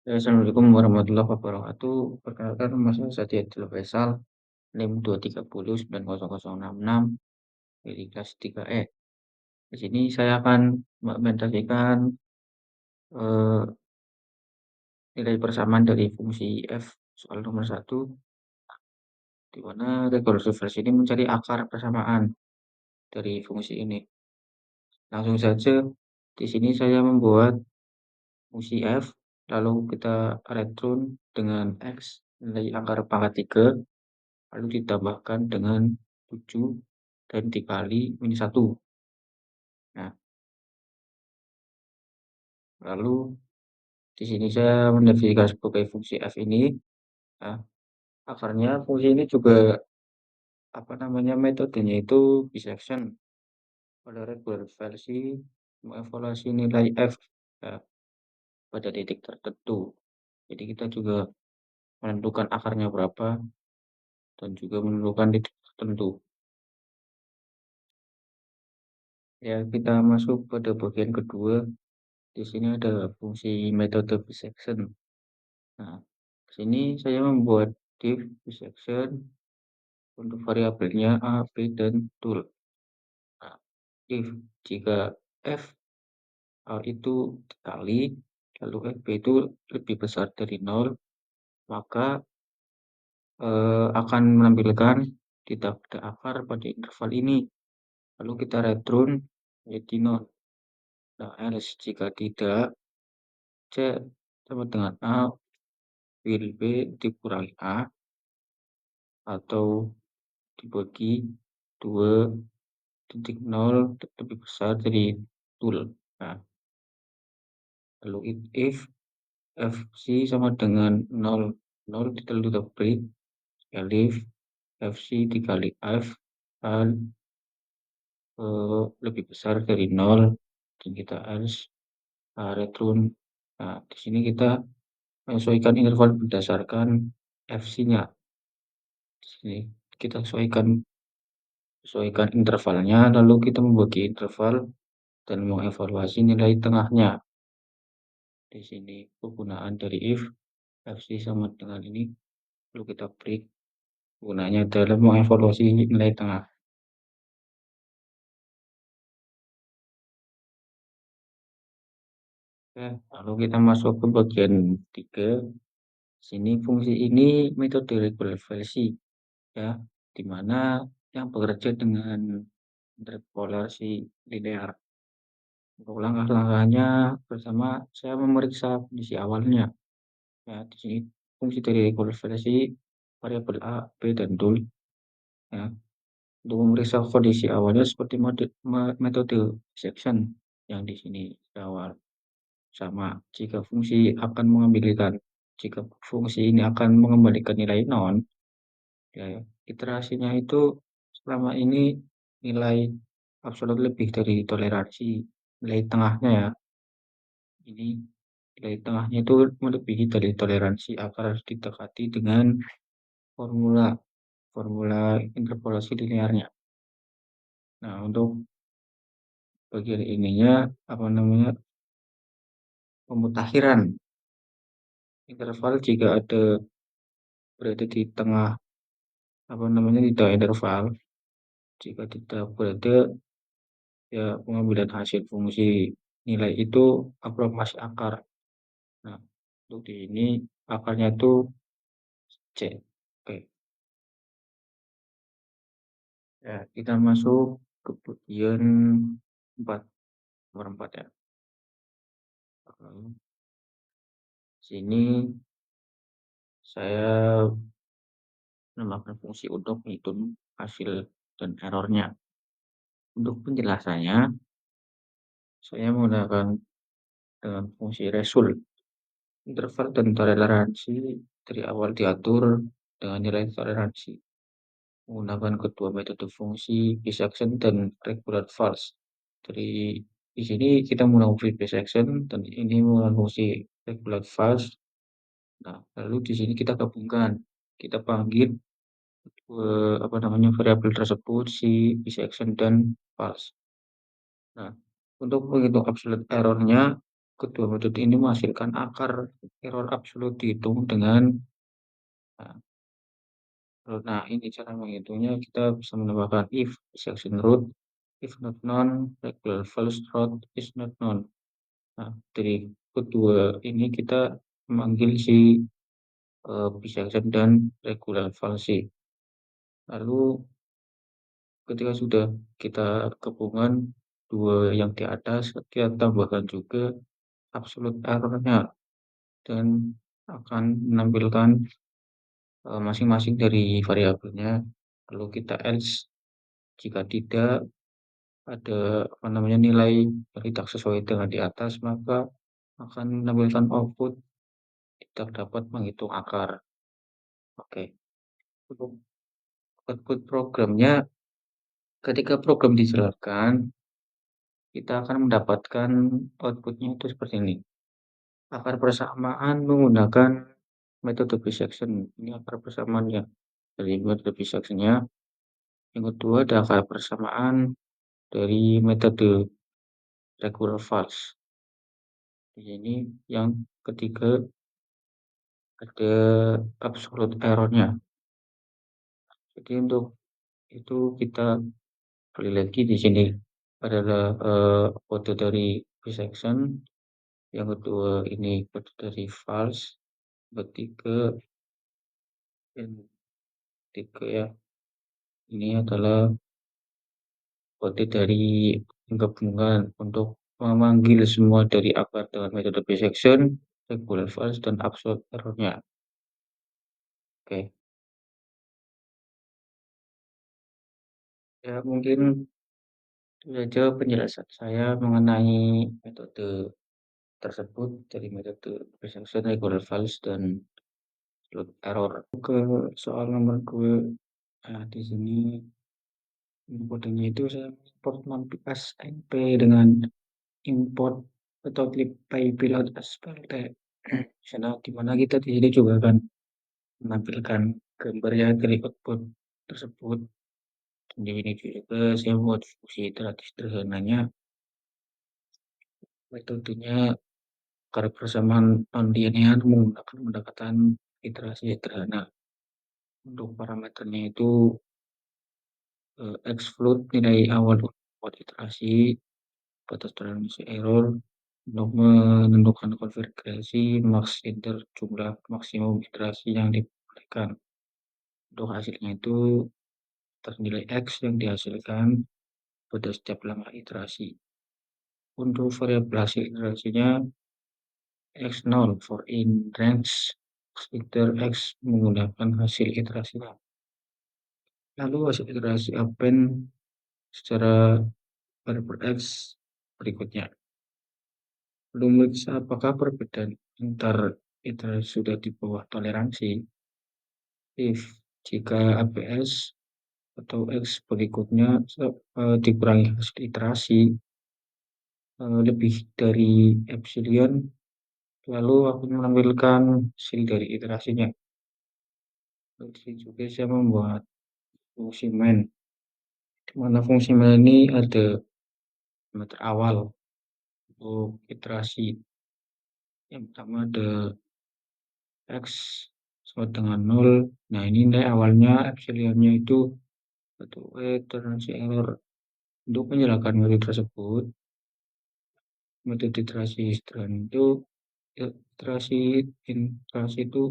Ya, Assalamualaikum warahmatullahi wabarakatuh. Perkenalkan nama saya Satyendra Faisal, NIM 2309066 dari kelas 3E. Di sini saya akan mengimplementasikan eh, nilai persamaan dari fungsi f soal nomor satu, di mana rekursi versi ini mencari akar persamaan dari fungsi ini. Langsung saja, di sini saya membuat fungsi f, lalu kita return dengan x, nilai akar pangkat 3, lalu ditambahkan dengan 7 dan dikali minus 1. Nah, lalu di sini saya mendefinisikan sebagai fungsi f ini, nah, akarnya fungsi ini juga metodenya itu bisection pada regular versi mengevaluasi nilai f ya, pada titik tertentu. Jadi kita juga menentukan akarnya berapa dan juga menentukan titik tertentu. Ya, kita masuk pada bagian kedua. Di sini ada fungsi metode bisection. Nah, di sini saya membuat div bisection untuk variabelnya a, b, dan tool. Nah, if jika f a itu dikali, lalu f b itu lebih besar dari 0, maka akan menampilkan tidak ada akar pada interval ini. Lalu kita return menjadi 0. Nah, else jika tidak, c sama dengan a, will b dikurangi a, atau dibagi 2,0 lebih besar dari tool. Nah, lalu if fc sama dengan 0, 0 kita tetap break, elif fc dikali f kan lebih besar dari 0, dan kita else return. Nah, di sini kita menyesuaikan interval berdasarkan fc-nya. Di sini kita sesuaikan intervalnya, lalu kita membagi interval dan mengevaluasi nilai tengahnya. Di sini penggunaan dari if fc sama dengan ini, lalu kita break, gunanya dalam mengevaluasi nilai tengah. Oke, lalu kita masuk ke bagian 3. Sini fungsi ini metode regular versi ya, di mana yang bekerja dengan interpolasi linear. Untuk langkah-langkahnya pertama saya memeriksa kondisi awalnya. Ya, di sini fungsi dari regular versi variabel a, b, dan tool ya. Untuk memeriksa kondisi awalnya seperti metode section yang di sini di awal. Sama, jika fungsi ini akan mengembalikan nilai non, ya, iterasinya itu selama ini nilai absolut lebih dari toleransi, nilai tengahnya ya. Ini nilai tengahnya itu melebihi dari toleransi akan harus didekati dengan formula formula interpolasi linearnya. Nah, untuk bagian ininya pemutakhiran interval jika ada berada di tengah di tengah interval, jika tidak berada ya pengambilan hasil fungsi nilai itu aproximasi akar. Nah, untuk di ini akarnya itu C. Oke, ya kita masuk ke bagian 4, nomor 4 ya. Sini saya menambahkan fungsi untuk menghitung hasil dan errornya. Untuk penjelasannya, saya menggunakan dengan fungsi result. Interval dan toleransi dari awal diatur dengan nilai toleransi menggunakan kedua metode fungsi bisection dan regular false. Jadi di sini kita menggunakan fungsi bisection dan ini menggunakan fungsi regular false. Nah, lalu di sini kita gabungkan, kita panggil variabel tersebut si bisection dan false. Nah, untuk menghitung absolute errornya kedua metode ini menghasilkan akar error absolut dihitung dengan nah, nah ini cara menghitungnya kita bisa menambahkan if section root, if not known, regular false root is not known. Nah, dari kedua ini kita memanggil si bisection dan regular false. Lalu ketika sudah kita gabungan dua yang di atas, kita tambahkan juga absolute error-nya dan akan menampilkan masing-masing dari variabelnya. Lalu kita else jika tidak ada nilai yang tidak sesuai dengan di atas, maka akan menampilkan output tidak dapat menghitung akar. Oke, untuk output programnya, ketika program dijalankan, kita akan mendapatkan outputnya itu seperti ini. Akar persamaan menggunakan metode bisection. Ini akar persamaannya. Dari metode bisection-nya. Yang kedua ada akar persamaan dari metode regular false. Di sini yang ketiga ada absolute error-nya. Jadi untuk itu kita kali lagi di sini adalah kode dari bisection, yang kedua ini kode dari false, ketiga dan ketiga ya ini adalah kode dari penggabungan untuk memanggil semua dari akar dengan metode bisection, regular false dan absolute error-nya. Oke, ya mungkin itu saja penjelasan saya mengenai metode tersebut dari metode bisection, regular false dan absolute error. Ke soal nomor 2, nah di sini metodenya itu saya import mampikas NP dengan import atau clip by pilot SPLT. Sana di mana kita di sini juga akan menampilkan gambarnya dari output tersebut. Di sini juga saya buat fungsi iteratif sederhananya. Metodenya karena persamaan non-linear menggunakan pendekatan iterasi sederhana. Untuk parameternya itu exclude nilai awal buat iterasi, batas toleransi error, untuk menentukan konfigurasi max enter jumlah maksimum iterasi yang diperbolehkan. Untuk hasilnya itu ternilai X yang dihasilkan pada setiap langkah iterasi. Untuk variabel hasil iterasinya X0 for in range iter X menggunakan hasil iterasinya. Lalu hasil iterasi append secara variabel X berikutnya. Belum memeriksa apakah perbedaan antar iterasi sudah di bawah toleransi. If jika APS atau X berikutnya dikurangi hasil iterasi lebih dari epsilon, lalu aku menampilkan hasil dari iterasinya. Terus juga saya membuat fungsi main, di mana fungsi main ini ada parameter awal untuk iterasi. Yang pertama ada X sama dengan 0. Nah ini nilai awalnya epsilonnya itu atau toleransi error. Untuk menjalankan metode tersebut, metode iterasi sederhana itu iterasi itu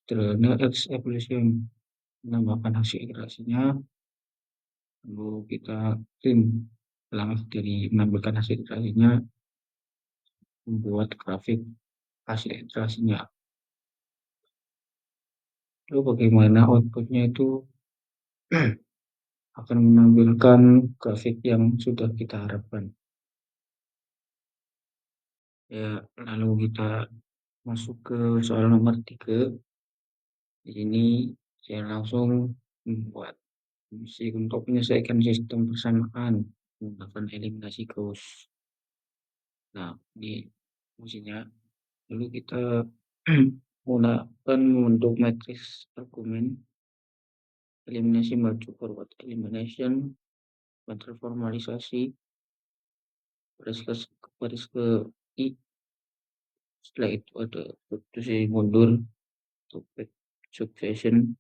sederhana X evolution, menambahkan hasil iterasinya, lalu kita print langkah dari menampilkan hasil iterasinya, membuat grafik hasil iterasinya. Lalu bagaimana outputnya itu akan menampilkan grafik yang sudah kita harapkan. Ya, lalu kita masuk ke soal nomor 3. Di sini saya langsung membuat fungsi untuk menyelesaikan sistem persamaan menggunakan eliminasi Gauss. Nah, ini fungsinya. Lalu kita menggunakan membentuk matriks argumen eliminasi maju forward elimination, transformalisasi, baris ke baris ke I, setelah itu ada posisi mundur atau back subtraction,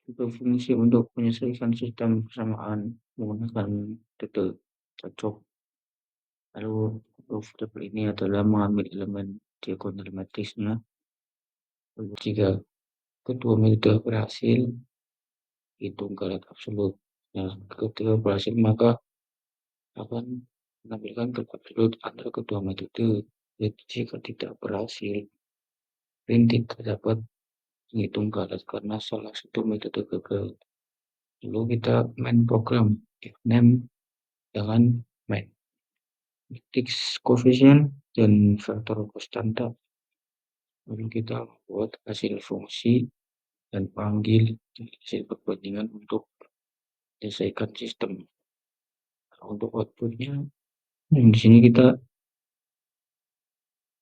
juga fungsi untuk menyelesaikan sistem persamaan menggunakan detail cocok. Lalu proof table ini adalah mengambil elemen diagonal matrisnya. Lalu jika kedua metode berhasil, hitung galet absolut. Nah, ketika berhasil maka akan menampilkan galet absolut antara kedua metode. Jadi jika tidak berhasil, print tidak dapat menghitung galet karena salah satu metode gagal. Lalu kita main program if name dengan main matrix coefficient dan vektor konstanta. Lalu kita buat hasil fungsi dan panggil hasil perbandingan untuk menyelesaikan sistem. Nah, untuk outputnya, di sini kita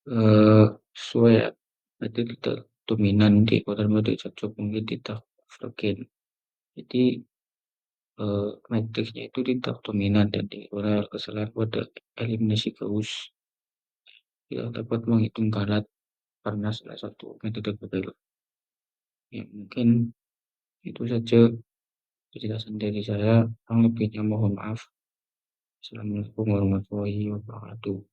sesuai ya, berarti kita dominan di kuadran matriks cocok mungkin tidak overgain. Jadi matriksnya itu tidak dominan dan diagonal kesalahan pada eliminasi Gauss tidak dapat menghitung galat karena salah satu metode gagal. Ya mungkin itu saja penjelasan dari saya. Yang lebihnya mohon maaf. Assalamualaikum warahmatullahi wabarakatuh.